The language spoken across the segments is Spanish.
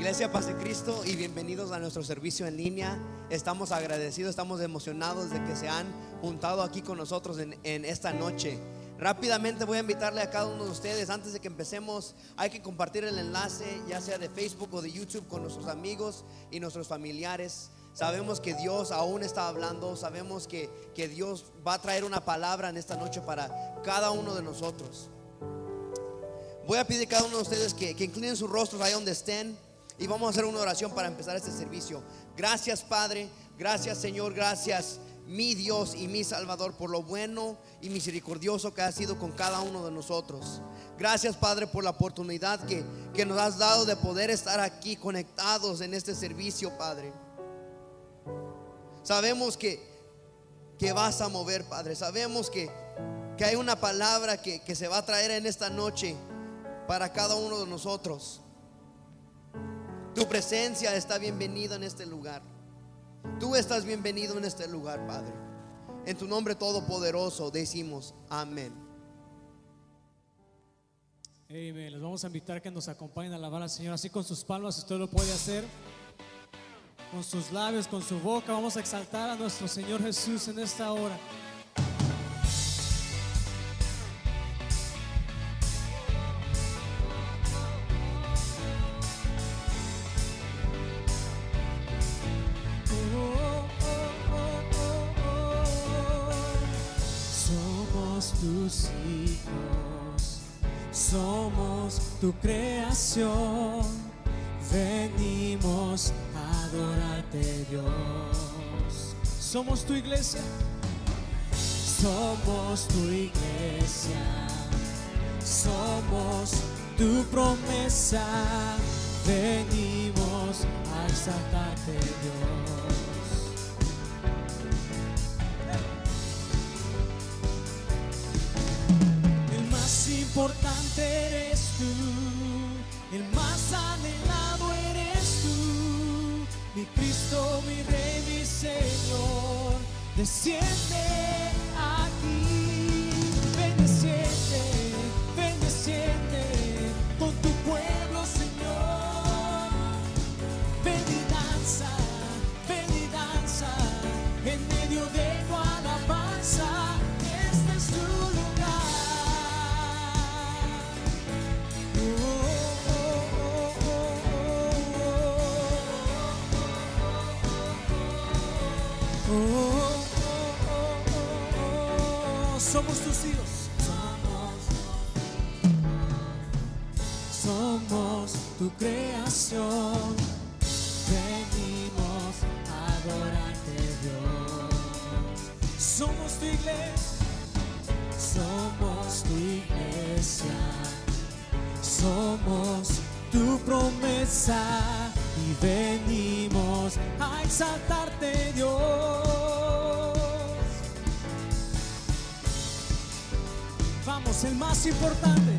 Iglesia Paz de Cristo, y bienvenidos a nuestro servicio en línea. Estamos agradecidos, estamos emocionados de que se han juntado aquí con nosotros en esta noche. Rápidamente voy a invitarle a cada uno de ustedes, antes de que empecemos, hay que compartir el enlace, ya sea de Facebook o de YouTube, con nuestros amigos y nuestros familiares. Sabemos que Dios aún está hablando, sabemos que Dios va a traer una palabra en esta noche para cada uno de nosotros. Voy a pedir a cada uno de ustedes que inclinen sus rostros ahí donde estén, y vamos a hacer una oración para empezar este servicio. Gracias, Padre, gracias, Señor, gracias, mi Dios y mi Salvador, por lo bueno y misericordioso que has sido con cada uno de nosotros. Gracias, Padre, por la oportunidad que nos has dado de poder estar aquí conectados en este servicio, Padre. Sabemos que vas a mover, Padre. Sabemos que hay una palabra que se va a traer en esta noche para cada uno de nosotros. Tu presencia está bienvenida en este lugar. Tú estás bienvenido en este lugar, Padre. En tu nombre todopoderoso decimos amén. Amén. Les vamos a invitar que nos acompañen a alabar al Señor, así con sus palmas. Usted lo puede hacer con sus labios, con su boca. Vamos a exaltar a nuestro Señor Jesús en esta hora. Tus hijos, somos tu creación, venimos a adorarte, Dios. Somos tu iglesia, somos tu iglesia, somos tu promesa, venimos a exaltarte, Dios. Importante eres tú, el más anhelado eres tú, mi Cristo, mi Rey, mi Señor. Desciende aquí, ven desciende con tu pueblo, Señor. Ven y danza en medio de tu alabanza. Este es tu lugar. Somos tus hijos, somos tu creación, venimos a adorarte, Dios. Somos tu iglesia, somos tu iglesia, somos tu promesa y venimos a exaltarte, Dios. Vamos, el más importante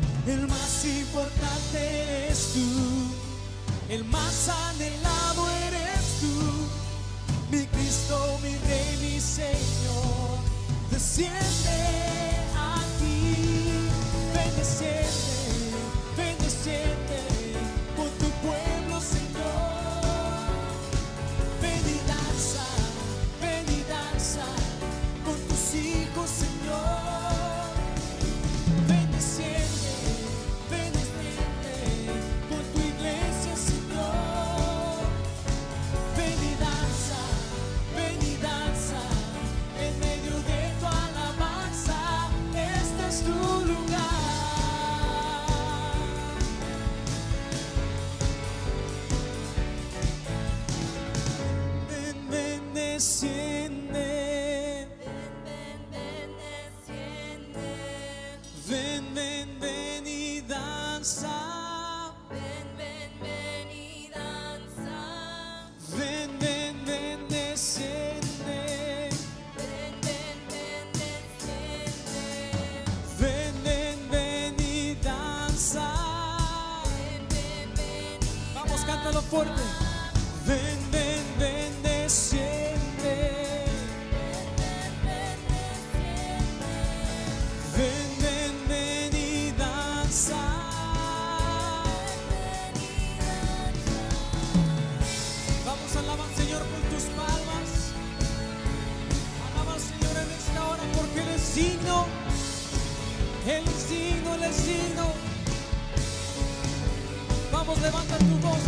eres tú, el más anhelado eres tú, mi Cristo, mi Rey, mi Señor. Desciende aquí, ven desciende con tu pueblo, Señor. Ven y danza con tus hijos, Señor. Ven desciende con tu iglesia, Señor. Ven y danza en medio de tu alabanza. Este es tu lugar. Ven, desciende. Ven y danza. Ven y danza. Ven, desciende. Ven y danza. Vamos, cántalo fuerte. Ven, desciende. Ven y danza. digno, Él es digno, Él es digno. Vamos, levanta tu voz,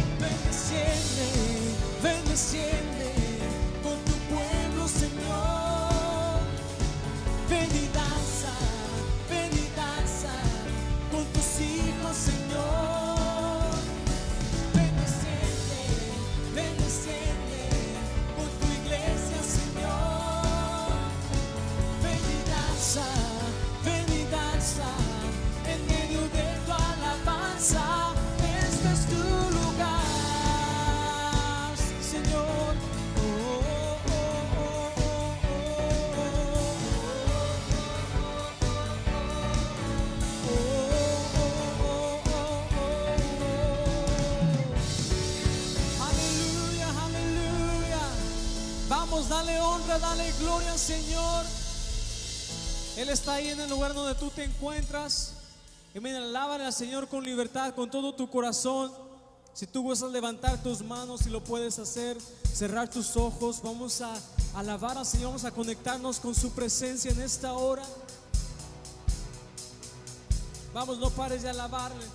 ven, desciende con tu pueblo, Señor. Ven y danza con tus hijos, Señor. Ven, desciende con tu iglesia, Señor. Ven y danza en medio de tu alabanza. Este es tu lugar, Señor. Oh, oh, oh, Aleluya, aleluya. Vamos, dale honra, dale gloria al Señor. Él está ahí en el lugar donde tú te encuentras. Y mira, alábale al Señor con libertad, con todo tu corazón. Si tú gustas levantar tus manos, si lo puedes hacer, cerrar tus ojos. Vamos a alabar al Señor, vamos a conectarnos con su presencia en esta hora. Vamos, no pares de alabarle.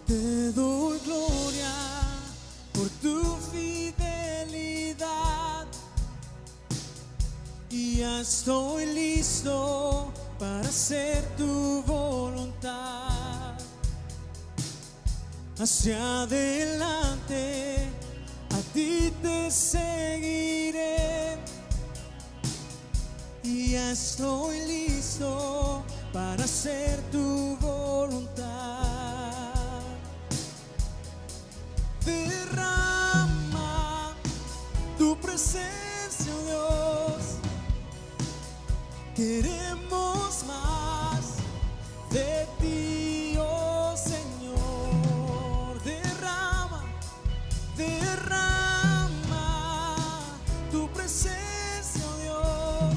Te doy gloria por tu fidelidad y ya estoy listo para hacer tu voluntad. Hacia adelante a ti te seguiré y ya estoy listo para hacer tu voluntad. Derrama tu presencia, Dios. Queremos más de ti, oh Señor. Derrama tu presencia, Dios.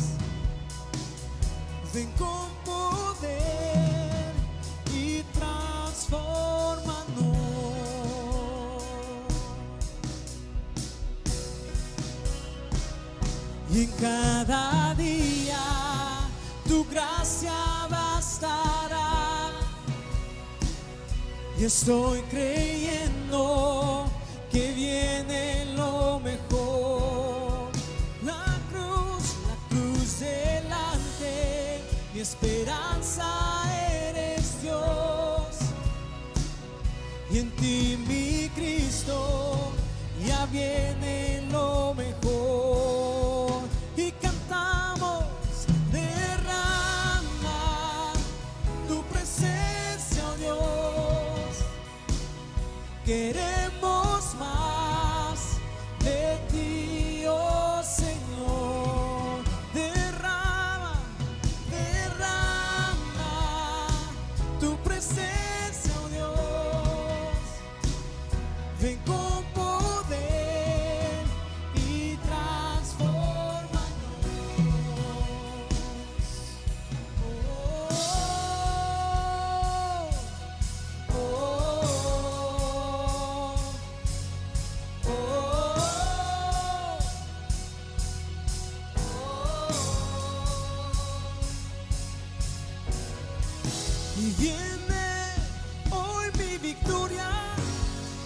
Ven con poder y transfórmanos. Y en cada día tu gracia bastará. Y estoy creyendo que viene lo mejor. La cruz delante, mi esperanza eres Dios. Y en ti, mi Cristo, ya viene lo mejor. Y cantamos, derrama tu presencia, oh Dios. Queremos más de ti, oh Señor. Derrama tu presencia, oh Dios. Ven con poder y transfórmanos. Y viene hoy mi victoria.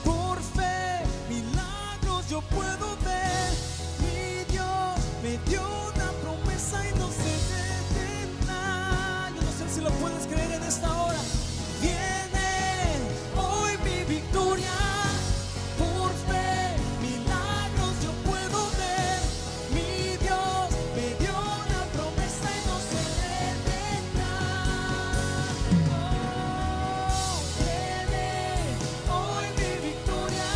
Por fe, milagros yo puedo ver. Mi Dios me dio una promesa y no se detendrá. Yo no sé si lo puedes creer en esta hora. Viene hoy mi victoria. Por fe, milagros yo puedo ver. Mi Dios me dio una promesa y no se detendrá. Viene hoy mi victoria.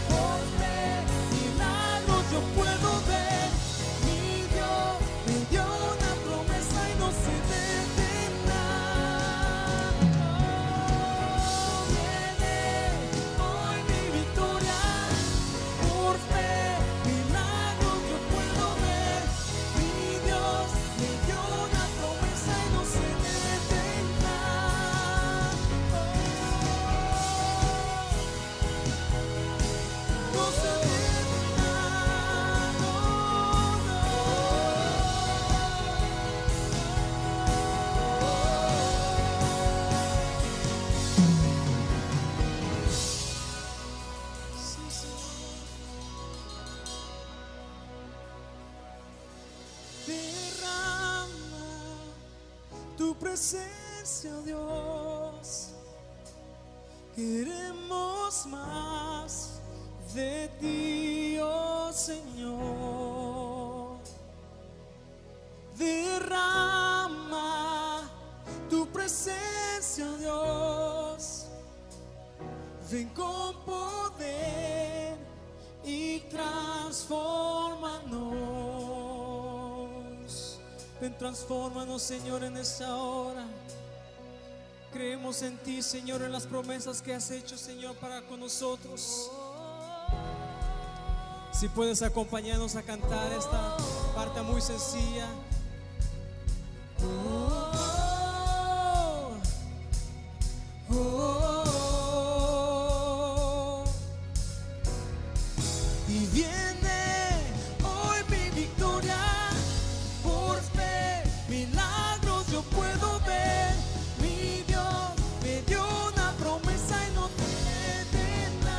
Por fe, milagros tu presencia, oh Dios. Queremos más de ti, oh Señor. Derrama tu presencia, oh Dios. Ven con poder y transfórmanos. Ven, transfórmanos, Señor, en esta hora. Creemos en ti, Señor, en las promesas que has hecho, Señor, para con nosotros. Si puedes acompañarnos a cantar esta parte muy sencilla. Y viene hoy mi victoria, por fe, milagros yo puedo ver. Mi Dios me dio una promesa y no detendrá.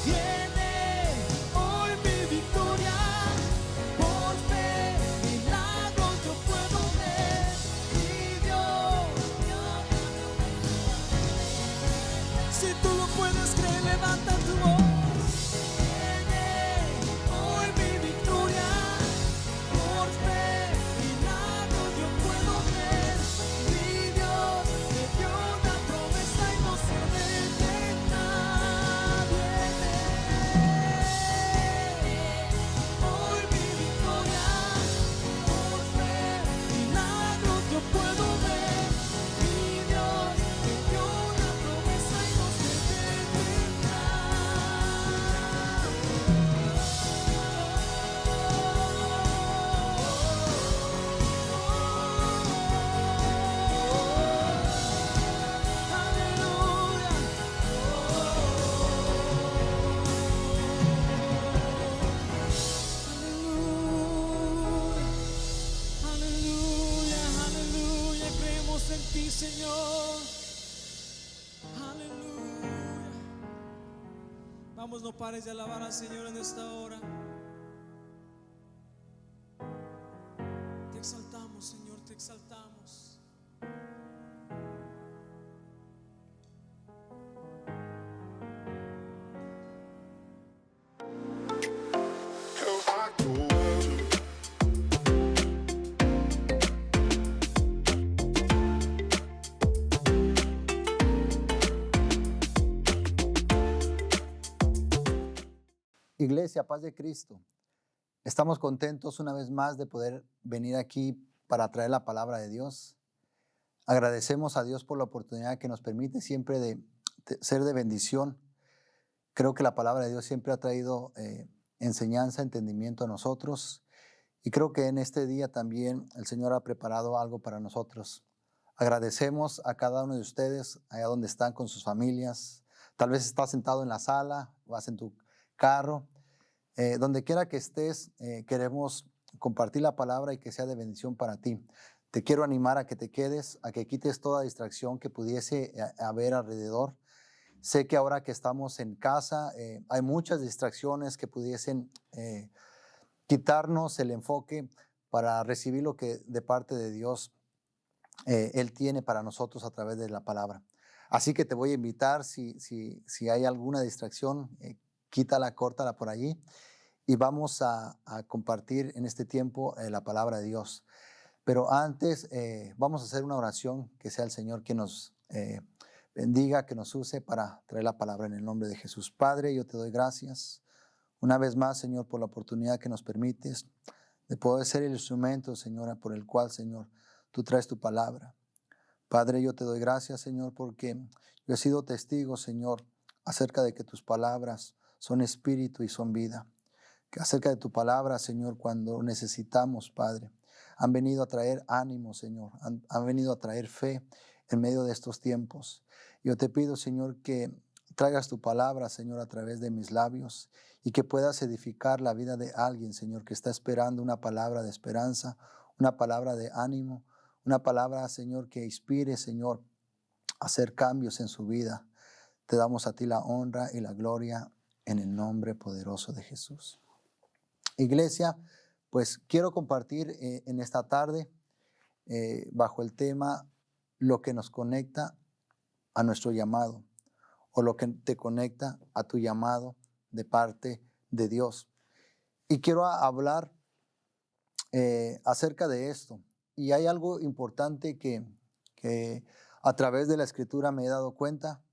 Viene hoy mi victoria, por fe, milagros yo puedo ver. Mi Dios, si tú lo puedes creer, levanta tu voz. Viene hoy mi victoria, por fe, milagros yo puedo ver. Mi Dios me dio una promesa y no se detendrá. Viene hoy mi victoria, por fe, milagros yo puedo ver. Mi Dios me dio una promesa y no se detendrá. Aleluya, aleluya, creemos en ti, Señor. Aleluya. Vamos, no pares de alabar al Señor en esta hora. Te exaltamos, Señor, te exaltamos. Iglesia, paz de Cristo. Estamos contentos una vez más de poder venir aquí para traer la palabra de Dios. Agradecemos a Dios por la oportunidad que nos permite siempre de ser de bendición. Creo que la palabra de Dios siempre ha traído enseñanza, entendimiento a nosotros. Y creo que en este día también el Señor ha preparado algo para nosotros. Agradecemos a cada uno de ustedes, allá donde están con sus familias. Tal vez estás sentado en la sala, vas en tu carro. Donde quiera que estés, queremos compartir la palabra y que sea de bendición para ti. Te quiero animar a que te quedes, a que quites toda distracción que pudiese haber alrededor. Sé que ahora que estamos en casa, hay muchas distracciones que pudiesen quitarnos el enfoque para recibir lo que de parte de Dios Él tiene para nosotros a través de la palabra. Así que te voy a invitar, si hay alguna distracción, quítala, córtala por allí y vamos a compartir en este tiempo la palabra de Dios. Pero antes vamos a hacer una oración, que sea el Señor quien nos bendiga, que nos use para traer la palabra en el nombre de Jesús. Padre, yo te doy gracias una vez más, Señor, por la oportunidad que nos permites de poder ser el instrumento, Señora, por el cual, Señor, tú traes tu palabra. Padre, yo te doy gracias, Señor, porque yo he sido testigo, Señor, acerca de que tus palabras son espíritu y son vida. Que acerca de tu palabra, Señor, cuando necesitamos, Padre, han venido a traer ánimo, Señor, han venido a traer fe en medio de estos tiempos. Yo te pido, Señor, que traigas tu palabra, Señor, a través de mis labios y que puedas edificar la vida de alguien, Señor, que está esperando una palabra de esperanza, una palabra de ánimo, una palabra, Señor, que inspire, Señor, a hacer cambios en su vida. Te damos a ti la honra y la gloria en el nombre poderoso de Jesús. Iglesia, Pues quiero compartir en esta tarde bajo el tema lo que nos conecta a nuestro llamado o lo que te conecta a tu llamado de parte de Dios. Y quiero hablar acerca de esto. Y hay algo importante que a través de la escritura me he dado cuenta.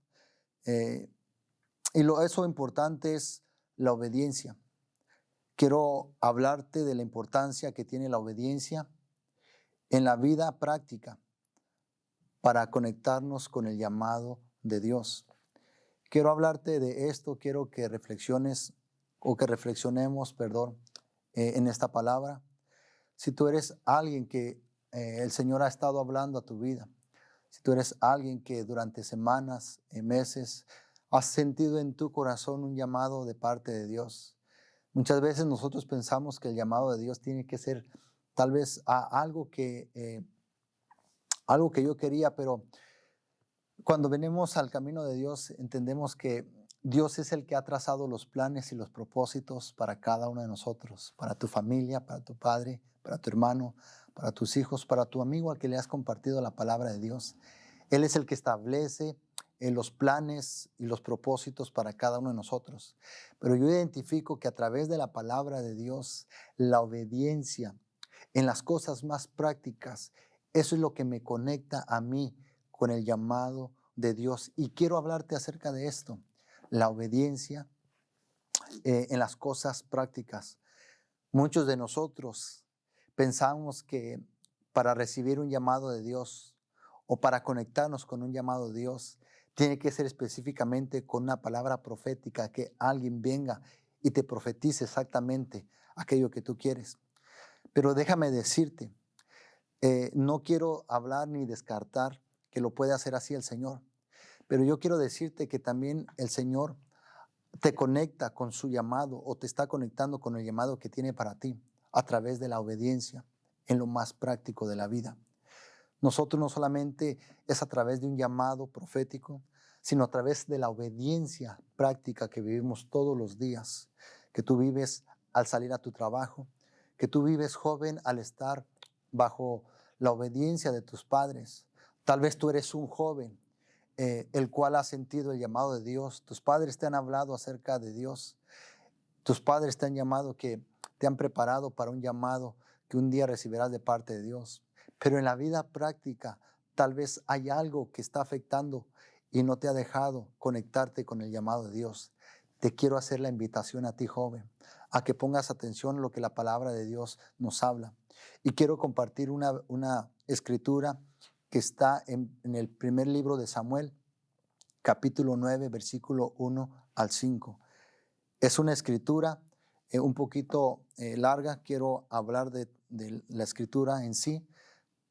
Eso importante es la obediencia. Quiero hablarte de la importancia que tiene la obediencia en la vida práctica para conectarnos con el llamado de Dios. Quiero hablarte de esto, quiero que reflexionemos, en esta palabra. Si tú eres alguien que el Señor ha estado hablando a tu vida, si tú eres alguien que durante semanas, meses, has sentido en tu corazón un llamado de parte de Dios. Muchas veces nosotros pensamos que el llamado de Dios tiene que ser tal vez algo que yo quería, pero cuando venimos al camino de Dios entendemos que Dios es el que ha trazado los planes y los propósitos para cada uno de nosotros, para tu familia, para tu padre, para tu hermano, para tus hijos, para tu amigo al que le has compartido la palabra de Dios. Él es el que establece los planes y los propósitos para cada uno de nosotros. Pero yo identifico que a través de la palabra de Dios, la obediencia en las cosas más prácticas, eso es lo que me conecta a mí con el llamado de Dios. Y quiero hablarte acerca de esto, la obediencia en las cosas prácticas. Muchos de nosotros pensamos que para recibir un llamado de Dios o para conectarnos con un llamado de Dios, tiene que ser específicamente con una palabra profética, que alguien venga y te profetice exactamente aquello que tú quieres. Pero déjame decirte, no quiero hablar ni descartar que lo puede hacer así el Señor, pero yo quiero decirte que también el Señor te conecta con su llamado o te está conectando con el llamado que tiene para ti a través de la obediencia en lo más práctico de la vida. Nosotros no solamente es a través de un llamado profético, sino a través de la obediencia práctica que vivimos todos los días, que tú vives al salir a tu trabajo, que tú vives joven al estar bajo la obediencia de tus padres. Tal vez tú eres un joven el cual ha sentido el llamado de Dios. Tus padres te han hablado acerca de Dios. Tus padres te han llamado, que te han preparado para un llamado que un día recibirás de parte de Dios. Pero en la vida práctica tal vez hay algo que está afectando y no te ha dejado conectarte con el llamado de Dios. Te quiero hacer la invitación a ti, joven, a que pongas atención a lo que la palabra de Dios nos habla. Y quiero compartir una escritura que está en el primer libro de Samuel, capítulo 9, versículo 1 al 5. Es una escritura un poquito larga. Quiero hablar de la escritura en sí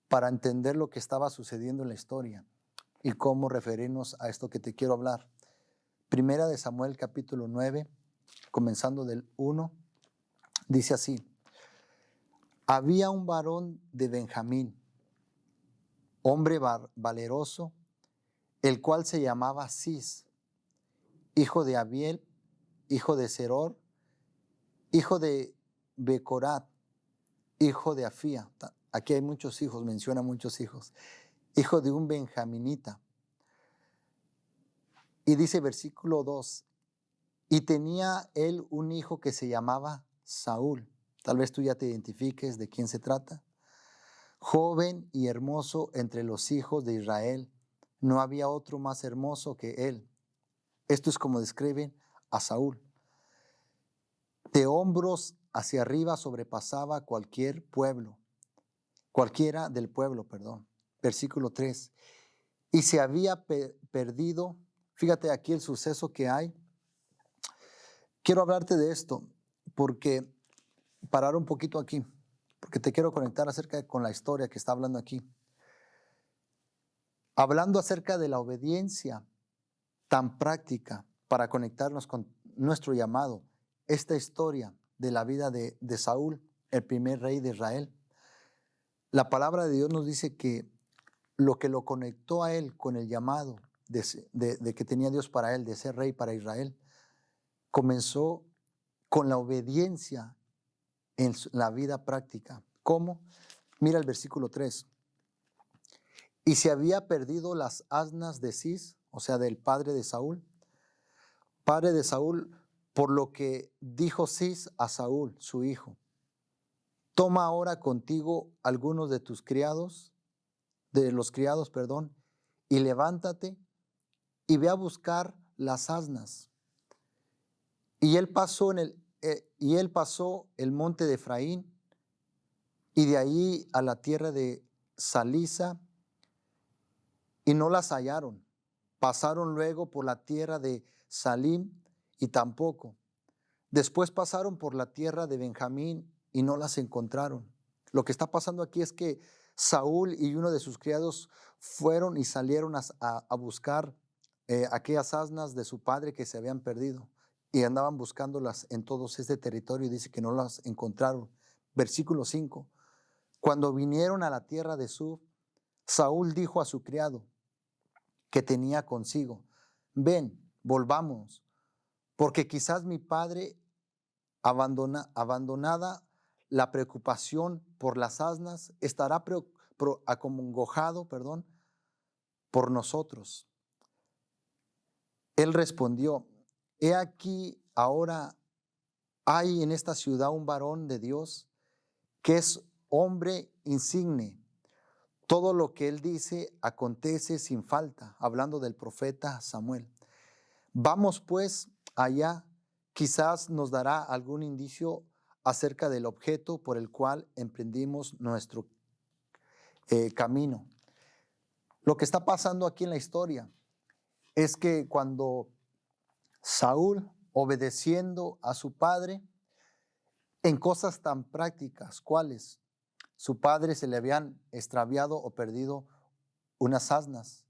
para entender lo que estaba sucediendo en la historia y cómo referirnos a esto que te quiero hablar. Primera de Samuel, capítulo 9, comenzando del 1, dice así: había un varón de Benjamín, hombre valeroso, el cual se llamaba Cis, hijo de Abiel, hijo de Seror, hijo de Becorat, hijo de Afía. Aquí hay muchos hijos, menciona muchos hijos. Hijo de un benjaminita. Y dice versículo 2, y tenía él un hijo que se llamaba Saúl. Tal vez tú ya te identifiques de quién se trata. Joven y hermoso entre los hijos de Israel. No había otro más hermoso que él. Esto es como describen a Saúl. De hombros hacia arriba sobrepasaba cualquiera del pueblo. Versículo 3. Y se había perdido. Fíjate aquí el suceso que hay. Quiero hablarte de esto porque parar un poquito aquí, porque te quiero conectar con la historia que está hablando aquí. Hablando acerca de la obediencia tan práctica para conectarnos con nuestro llamado. Esta historia de la vida de Saúl, el primer rey de Israel. La palabra de Dios nos dice que lo que lo conectó a él con el llamado de que tenía Dios para él, de ser rey para Israel, comenzó con la obediencia en la vida práctica. ¿Cómo? Mira el versículo 3. Y se había perdido las asnas de Cis, o sea, del padre de Saúl, por lo que dijo Cis a Saúl, su hijo: toma ahora contigo algunos de tus criados, y levántate y ve a buscar las asnas. Y él pasó el monte de Efraín, y de allí a la tierra de Salisa, y no las hallaron. Pasaron luego por la tierra de Salim, y tampoco. Después pasaron por la tierra de Benjamín, y no las encontraron. Lo que está pasando aquí es que Saúl y uno de sus criados fueron y salieron a buscar aquellas asnas de su padre que se habían perdido, y andaban buscándolas en todo este territorio, y dice que no las encontraron. Versículo 5. Cuando vinieron a la tierra de Suf, Saúl dijo a su criado que tenía consigo: ven, volvamos, porque quizás mi padre, abandonada la preocupación por las asnas, estará acongojado por nosotros. Él respondió: he aquí, ahora hay en esta ciudad un varón de Dios que es hombre insigne. Todo lo que él dice acontece sin falta, hablando del profeta Samuel. Vamos pues allá, quizás nos dará algún indicio acerca del objeto por el cual emprendimos nuestro camino. Lo que está pasando aquí en la historia es que cuando Saúl, obedeciendo a su padre en cosas tan prácticas, ¿cuáles? Su padre se le habían extraviado o perdido unas asnas.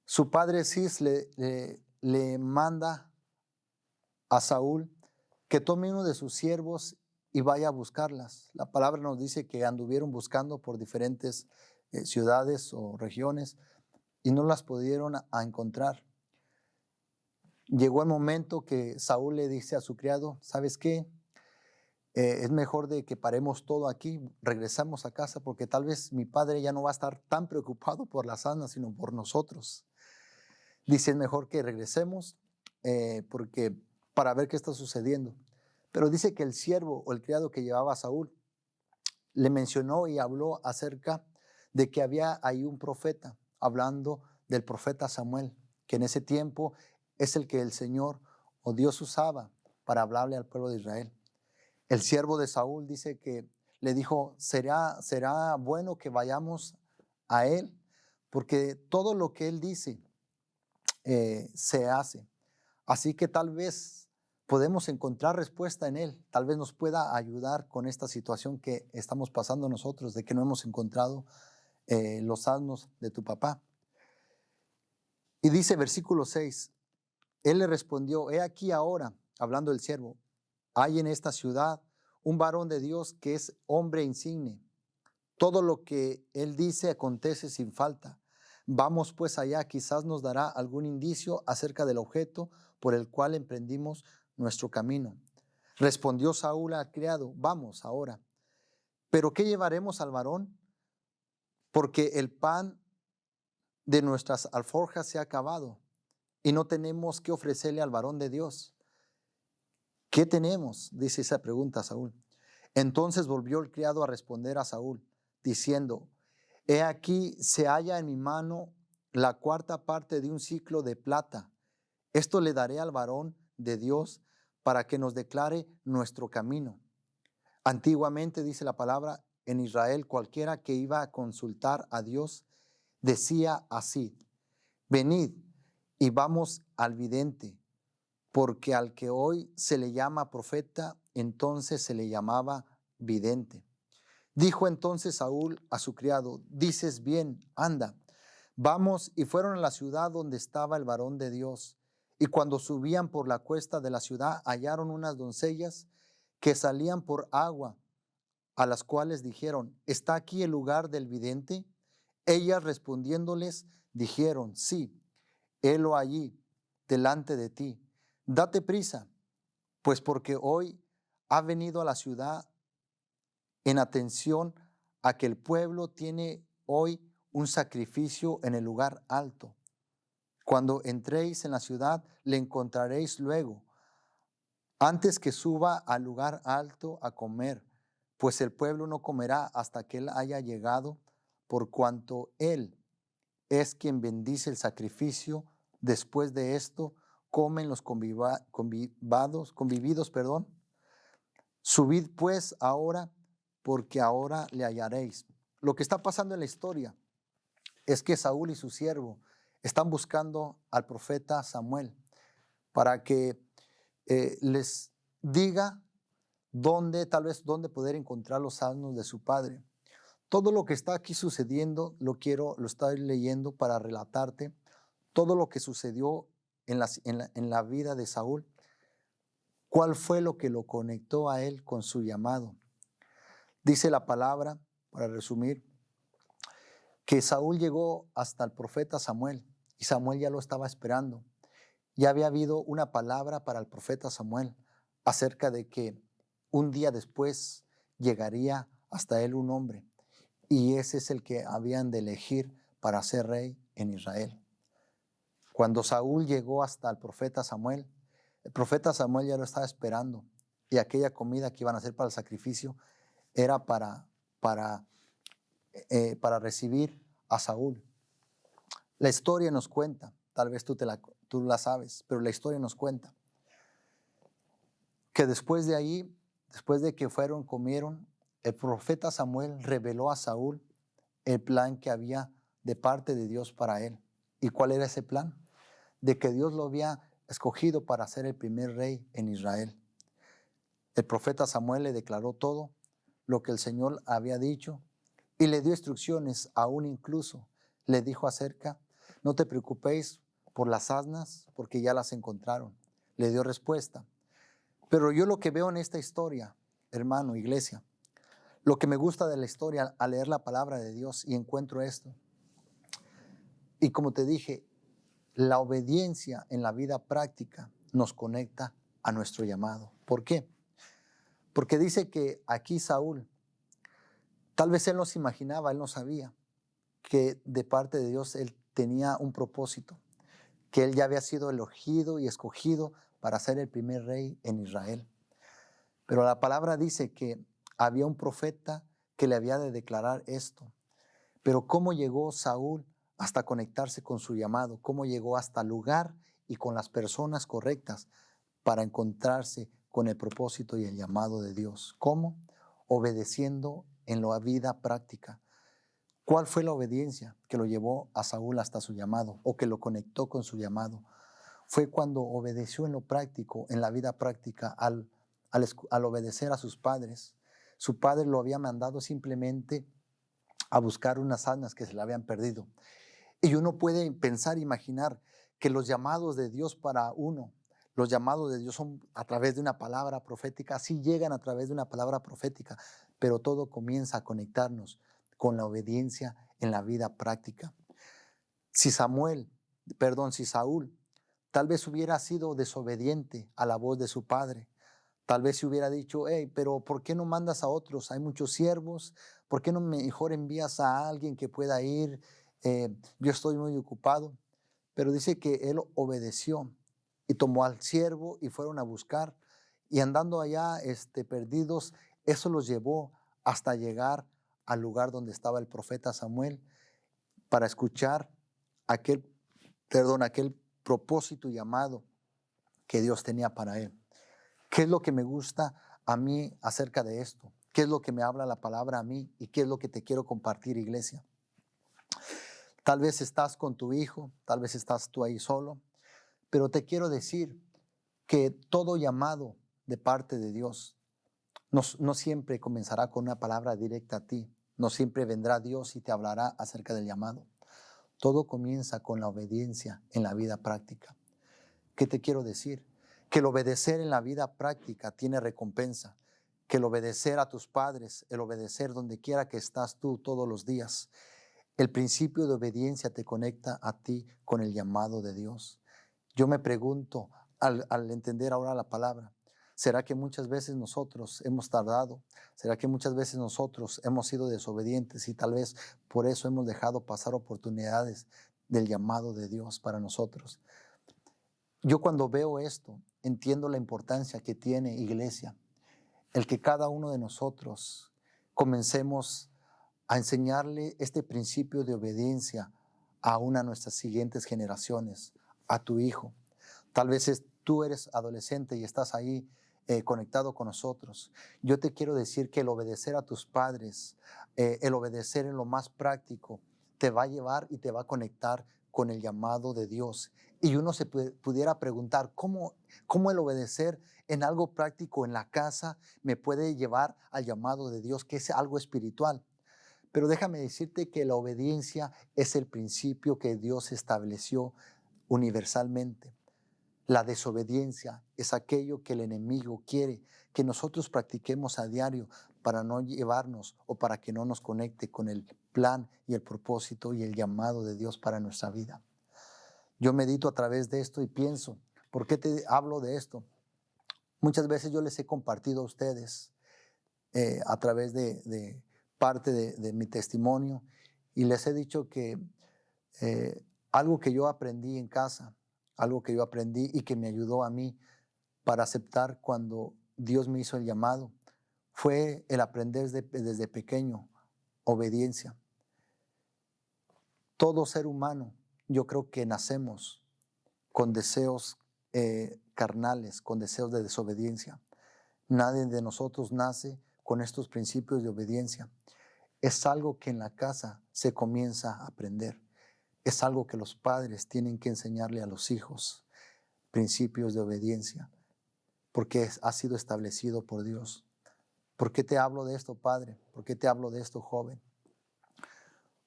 Su padre Cis le manda a Saúl que tome uno de sus siervos y vaya a buscarlas. La palabra nos dice que anduvieron buscando por diferentes ciudades o regiones y no las pudieron encontrar. Llegó el momento que Saúl le dice a su criado: ¿sabes qué? Es mejor de que paremos todo aquí, regresamos a casa, porque tal vez mi padre ya no va a estar tan preocupado por las asnas, sino por nosotros. Dice: es mejor que regresemos porque para ver qué está sucediendo. Pero dice que el siervo o el criado que llevaba a Saúl le mencionó y habló acerca de que había ahí un profeta, hablando del profeta Samuel, que en ese tiempo es el que el Señor o Dios usaba para hablarle al pueblo de Israel. El siervo de Saúl dice que le dijo: será bueno que vayamos a él, porque todo lo que él dice se hace. Así que tal vez podemos encontrar respuesta en él. Tal vez nos pueda ayudar con esta situación que estamos pasando nosotros, de que no hemos encontrado los asnos de tu papá. Y dice versículo 6, él le respondió: he aquí ahora, hablando el siervo, hay en esta ciudad un varón de Dios que es hombre insigne. Todo lo que él dice acontece sin falta. Vamos pues allá, quizás nos dará algún indicio acerca del objeto por el cual emprendimos nuestro camino. Respondió Saúl al criado: vamos ahora. ¿Pero qué llevaremos al varón? Porque el pan de nuestras alforjas se ha acabado y no tenemos que ofrecerle al varón de Dios. ¿Qué tenemos?, dice esa pregunta a Saúl. Entonces volvió el criado a responder a Saúl, diciendo: he aquí se halla en mi mano la cuarta parte de un siclo de plata. Esto le daré al varón de Dios para que nos declare nuestro camino. Antiguamente, dice la palabra, en Israel cualquiera que iba a consultar a Dios decía así: venid y vamos al vidente, porque al que hoy se le llama profeta, entonces se le llamaba vidente. Dijo entonces Saúl a su criado: dices bien, anda, vamos. Y fueron a la ciudad donde estaba el varón de Dios. Y cuando subían por la cuesta de la ciudad, hallaron unas doncellas que salían por agua, a las cuales dijeron: ¿está aquí el lugar del vidente? Ellas respondiéndoles dijeron: sí, helo allí delante de ti. Date prisa, pues porque hoy ha venido a la ciudad en atención a que el pueblo tiene hoy un sacrificio en el lugar alto. Cuando entréis en la ciudad, le encontraréis luego, antes que suba al lugar alto a comer, pues el pueblo no comerá hasta que él haya llegado, por cuanto él es quien bendice el sacrificio. Después de esto, comen los convividos. Subid pues ahora, porque ahora le hallaréis. Lo que está pasando en la historia es que Saúl y su siervo están buscando al profeta Samuel para que les diga tal vez dónde poder encontrar los asnos de su padre. Todo lo que está aquí sucediendo, lo estoy leyendo para relatarte todo lo que sucedió en la vida de Saúl. ¿Cuál fue lo que lo conectó a él con su llamado? Dice la palabra, para resumir, que Saúl llegó hasta el profeta Samuel y Samuel ya lo estaba esperando. Ya había habido una palabra para el profeta Samuel acerca de que un día después llegaría hasta él un hombre, y ese es el que habían de elegir para ser rey en Israel. Cuando Saúl llegó hasta el profeta Samuel ya lo estaba esperando, y aquella comida que iban a hacer para el sacrificio era para recibir a Saúl. La historia nos cuenta, tal vez tú la sabes, pero la historia nos cuenta que después de ahí, después de que comieron, el profeta Samuel reveló a Saúl el plan que había de parte de Dios para él. ¿Y cuál era ese plan? De que Dios lo había escogido para ser el primer rey en Israel. El profeta Samuel le declaró todo lo que el Señor había dicho y le dio instrucciones, aún incluso le dijo no te preocupéis por las asnas, porque ya las encontraron. Le dio respuesta. Pero yo lo que veo en esta historia, hermano, iglesia, lo que me gusta de la historia al leer la palabra de Dios y encuentro esto. Y como te dije, la obediencia en la vida práctica nos conecta a nuestro llamado. ¿Por qué? Porque dice que aquí Saúl, tal vez él no se imaginaba, él no sabía que de parte de Dios él tenía un propósito, que él ya había sido elegido y escogido para ser el primer rey en Israel. Pero la palabra dice que había un profeta que le había de declarar esto. Pero ¿cómo llegó Saúl hasta conectarse con su llamado? ¿Cómo llegó hasta el lugar y con las personas correctas para encontrarse con el propósito y el llamado de Dios? ¿Cómo? Obedeciendo en la vida práctica. ¿Cuál fue la obediencia que lo llevó a Saúl hasta su llamado o que lo conectó con su llamado? Fue cuando obedeció en lo práctico, en la vida práctica, al obedecer a sus padres. Su padre lo había mandado simplemente a buscar unas asnas que se le habían perdido. Y uno puede pensar, imaginar que los llamados de Dios para uno, los llamados de Dios son a través de una palabra profética, sí llegan a través de una palabra profética, pero todo comienza a conectarnos con la obediencia en la vida práctica. Si Saúl tal vez hubiera sido desobediente a la voz de su padre, tal vez se hubiera dicho, pero ¿por qué no mandas a otros? Hay muchos siervos, ¿por qué no mejor envías a alguien que pueda ir? Yo estoy muy ocupado. Pero dice que él obedeció y tomó al siervo y fueron a buscar, y andando allá perdidos, eso los llevó hasta llegar al lugar donde estaba el profeta Samuel para escuchar aquel propósito y llamado que Dios tenía para él. ¿Qué es lo que me gusta a mí acerca de esto? ¿Qué es lo que me habla la palabra a mí? ¿Y qué es lo que te quiero compartir, iglesia? Tal vez estás con tu hijo, tal vez estás tú ahí solo, pero te quiero decir que todo llamado de parte de Dios no siempre comenzará con una palabra directa a ti. No siempre vendrá Dios y te hablará acerca del llamado. Todo comienza con la obediencia en la vida práctica. ¿Qué te quiero decir? Que el obedecer en la vida práctica tiene recompensa. Que el obedecer a tus padres, el obedecer donde quiera que estás tú todos los días, el principio de obediencia te conecta a ti con el llamado de Dios. Yo me pregunto, al entender ahora la palabra, ¿Será que muchas veces nosotros hemos tardado? ¿Será que muchas veces nosotros hemos sido desobedientes y tal vez por eso hemos dejado pasar oportunidades del llamado de Dios para nosotros? Yo cuando veo esto, entiendo la importancia que tiene, iglesia, el que cada uno de nosotros comencemos a enseñarle este principio de obediencia a una de nuestras siguientes generaciones, a tu hijo. Tal vez tú eres adolescente y estás ahí conectado con nosotros. Yo te quiero decir que el obedecer a tus padres, el obedecer en lo más práctico, te va a llevar y te va a conectar con el llamado de Dios. Y uno se pudiera preguntar, ¿cómo el obedecer en algo práctico en la casa me puede llevar al llamado de Dios, que es algo espiritual? Pero déjame decirte que la obediencia es el principio que Dios estableció universalmente. La desobediencia es aquello que el enemigo quiere que nosotros practiquemos a diario para no llevarnos o para que no nos conecte con el plan y el propósito y el llamado de Dios para nuestra vida. Yo medito a través de esto y pienso, ¿por qué te hablo de esto? Muchas veces yo les he compartido a ustedes a través de parte de mi testimonio y les he dicho que algo que yo aprendí en casa, algo que yo aprendí y que me ayudó a mí para aceptar cuando Dios me hizo el llamado, fue el aprender desde pequeño obediencia. Todo ser humano, yo creo que nacemos con deseos carnales, con deseos de desobediencia. Nadie de nosotros nace con estos principios de obediencia. Es algo que en la casa se comienza a aprender. Es algo que los padres tienen que enseñarle a los hijos, principios de obediencia, porque ha sido establecido por Dios. ¿Por qué te hablo de esto, padre? ¿Por qué te hablo de esto, joven?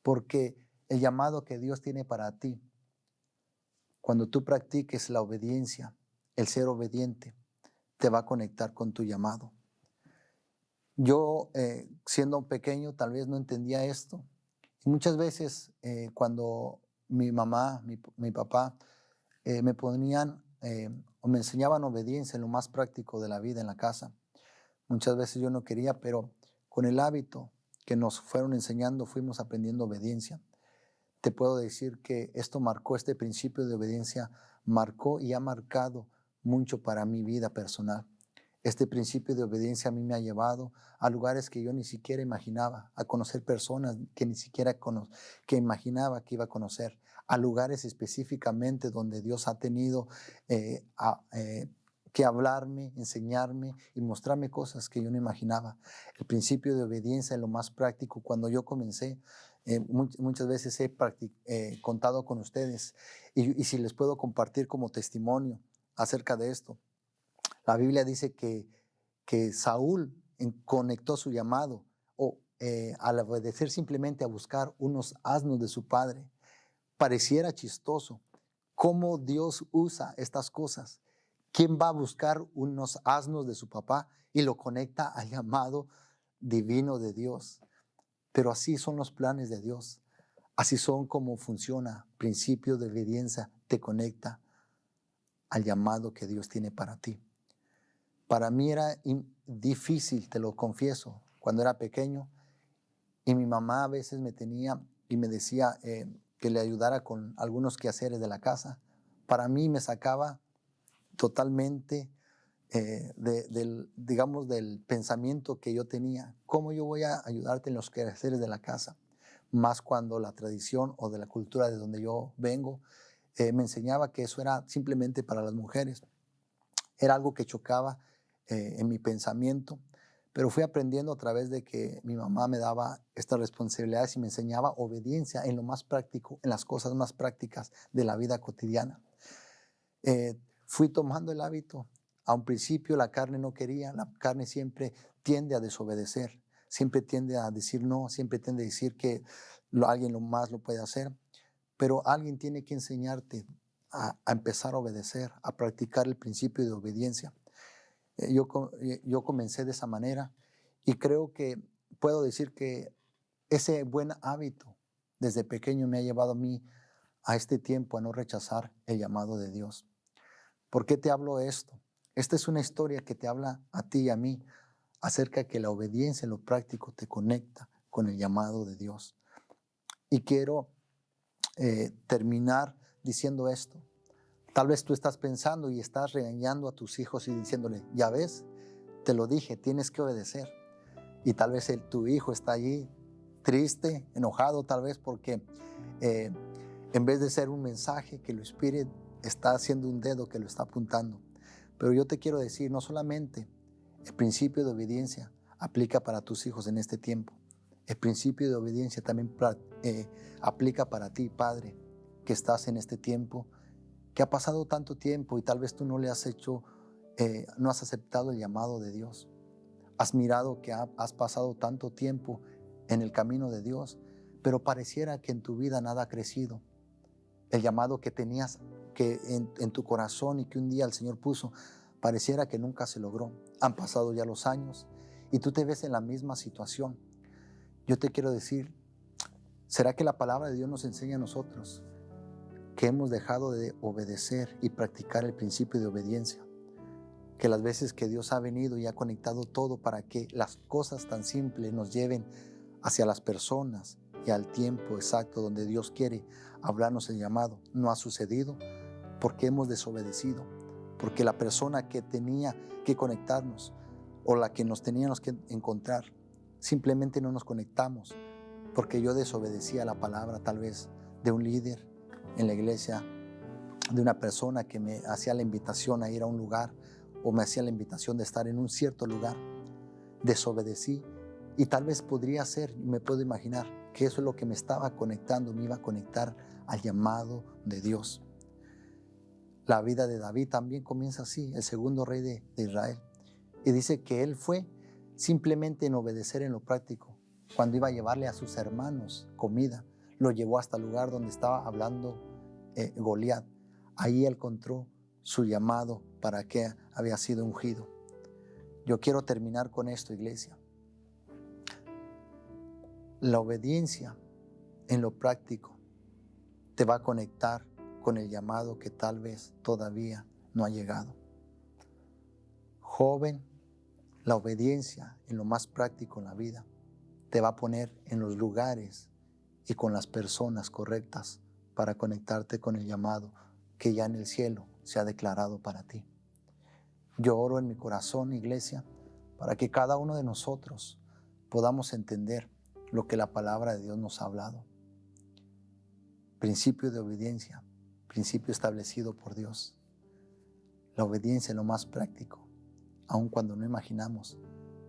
Porque el llamado que Dios tiene para ti, cuando tú practiques la obediencia, el ser obediente, te va a conectar con tu llamado. Yo, siendo pequeño, tal vez no entendía esto. Y muchas veces cuando mi mamá, mi papá, me ponían o me enseñaban obediencia en lo más práctico de la vida en la casa, muchas veces yo no quería, pero con el hábito que nos fueron enseñando, fuimos aprendiendo obediencia. Te puedo decir que este principio de obediencia marcó y ha marcado mucho para mi vida personal. Este principio de obediencia a mí me ha llevado a lugares que yo ni siquiera imaginaba, a conocer personas que ni siquiera que imaginaba que iba a conocer, a lugares específicamente donde Dios ha tenido que hablarme, enseñarme y mostrarme cosas que yo no imaginaba. El principio de obediencia es lo más práctico. Cuando yo comencé, muchas veces he contado con ustedes y si les puedo compartir como testimonio acerca de esto. La Biblia dice que Saúl conectó su llamado al obedecer simplemente a buscar unos asnos de su padre. Pareciera chistoso cómo Dios usa estas cosas. ¿Quién va a buscar unos asnos de su papá y lo conecta al llamado divino de Dios? Pero así son los planes de Dios. Así son como funciona. Principio de obediencia te conecta al llamado que Dios tiene para ti. Para mí era difícil, te lo confieso, cuando era pequeño. Y mi mamá a veces me tenía y me decía que le ayudara con algunos quehaceres de la casa. Para mí me sacaba totalmente del pensamiento que yo tenía. ¿Cómo yo voy a ayudarte en los quehaceres de la casa? Más cuando la tradición o de la cultura de donde yo vengo me enseñaba que eso era simplemente para las mujeres. Era algo que chocaba en mi pensamiento, pero fui aprendiendo a través de que mi mamá me daba estas responsabilidades y me enseñaba obediencia en lo más práctico, en las cosas más prácticas de la vida cotidiana. Fui tomando el hábito. A un principio la carne no quería, la carne siempre tiende a desobedecer, siempre tiende a decir no, siempre tiende a decir que alguien más lo puede hacer, pero alguien tiene que enseñarte a empezar a obedecer, a practicar el principio de obediencia. Yo comencé de esa manera y creo que puedo decir que ese buen hábito desde pequeño me ha llevado a mí a este tiempo a no rechazar el llamado de Dios. ¿Por qué te hablo de esto? Esta es una historia que te habla a ti y a mí acerca de que la obediencia en lo práctico te conecta con el llamado de Dios. Y quiero terminar diciendo esto. Tal vez tú estás pensando y estás regañando a tus hijos y diciéndole, ya ves, te lo dije, tienes que obedecer. Y tal vez tu hijo está allí triste, enojado tal vez porque en vez de ser un mensaje que lo inspire, está haciendo un dedo que lo está apuntando. Pero yo te quiero decir, no solamente el principio de obediencia aplica para tus hijos en este tiempo. El principio de obediencia también aplica para ti, padre, que estás en este tiempo, que ha pasado tanto tiempo y tal vez tú no le has hecho, no has aceptado el llamado de Dios. Has mirado que has pasado tanto tiempo en el camino de Dios, pero pareciera que en tu vida nada ha crecido. El llamado que tenías que en tu corazón y que un día el Señor puso, pareciera que nunca se logró. Han pasado ya los años y tú te ves en la misma situación. Yo te quiero decir, ¿será que la palabra de Dios nos enseña a nosotros que hemos dejado de obedecer y practicar el principio de obediencia? Que las veces que Dios ha venido y ha conectado todo para que las cosas tan simples nos lleven hacia las personas y al tiempo exacto donde Dios quiere hablarnos el llamado, no ha sucedido porque hemos desobedecido, porque la persona que tenía que conectarnos o la que nos teníamos que encontrar, simplemente no nos conectamos porque yo desobedecía la palabra tal vez de un líder en la iglesia, de una persona que me hacía la invitación a ir a un lugar o me hacía la invitación de estar en un cierto lugar. Desobedecí y tal vez podría ser, me puedo imaginar, que eso es lo que me estaba conectando, me iba a conectar al llamado de Dios. La vida de David también comienza así, el segundo rey de Israel. Y dice que él fue simplemente en obedecer en lo práctico. Cuando iba a llevarle a sus hermanos comida, lo llevó hasta el lugar donde estaba hablando Goliat. Ahí él encontró su llamado para que había sido ungido. Yo quiero terminar con esto, iglesia. La obediencia en lo práctico te va a conectar con el llamado que tal vez todavía no ha llegado. Joven, la obediencia en lo más práctico en la vida te va a poner en los lugares y con las personas correctas para conectarte con el llamado que ya en el cielo se ha declarado para ti. Yo oro en mi corazón, iglesia, para que cada uno de nosotros podamos entender lo que la palabra de Dios nos ha hablado. Principio de obediencia, principio establecido por Dios. La obediencia en lo más práctico, aun cuando no imaginamos,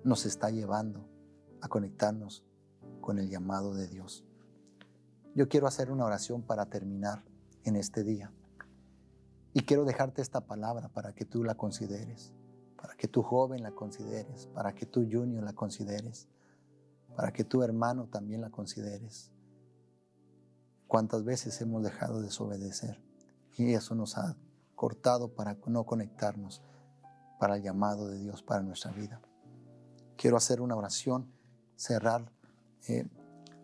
nos está llevando a conectarnos con el llamado de Dios. Yo quiero hacer una oración para terminar en este día. Y quiero dejarte esta palabra para que tú la consideres, para que tu joven la consideres, para que tu junior la consideres, para que tu hermano también la consideres. ¿Cuántas veces hemos dejado de desobedecer? Y eso nos ha cortado para no conectarnos para el llamado de Dios para nuestra vida. Quiero hacer una oración, cerrar en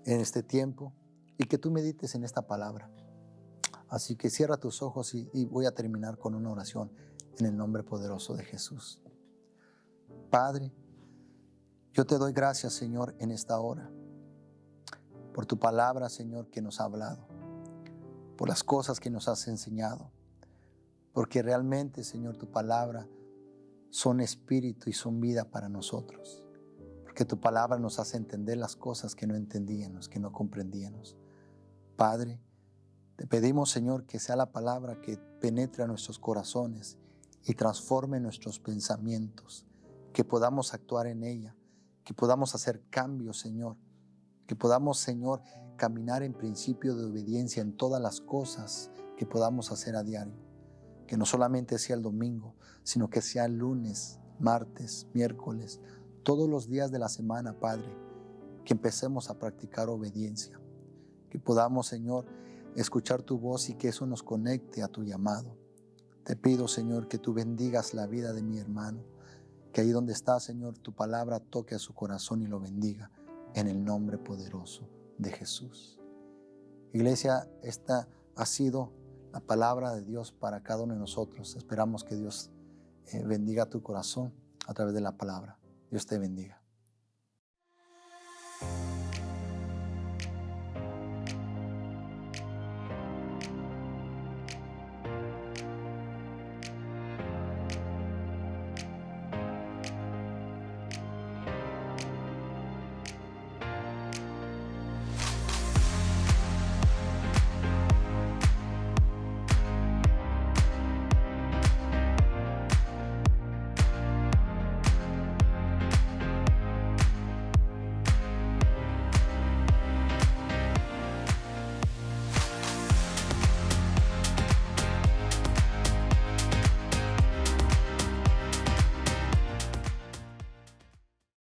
este tiempo y que tú medites en esta palabra. Así que cierra tus ojos y voy a terminar con una oración en el nombre poderoso de Jesús. Padre, yo te doy gracias, Señor, en esta hora, por tu palabra, Señor, que nos ha hablado, por las cosas que nos has enseñado, porque realmente, Señor, tu palabra son espíritu y son vida para nosotros, porque tu palabra nos hace entender las cosas que no entendíamos, que no comprendíamos. Padre, te pedimos, Señor, que sea la palabra que penetre a nuestros corazones y transforme nuestros pensamientos, que podamos actuar en ella, que podamos hacer cambios, Señor, que podamos, Señor, caminar en principio de obediencia en todas las cosas que podamos hacer a diario, que no solamente sea el domingo, sino que sea el lunes, martes, miércoles, todos los días de la semana, Padre, que empecemos a practicar obediencia, que podamos, Señor, escuchar tu voz y que eso nos conecte a tu llamado. Te pido, Señor, que tú bendigas la vida de mi hermano, que ahí donde está, Señor, tu palabra toque a su corazón y lo bendiga en el nombre poderoso de Jesús. Iglesia, esta ha sido la palabra de Dios para cada uno de nosotros. Esperamos que Dios bendiga tu corazón a través de la palabra. Dios te bendiga.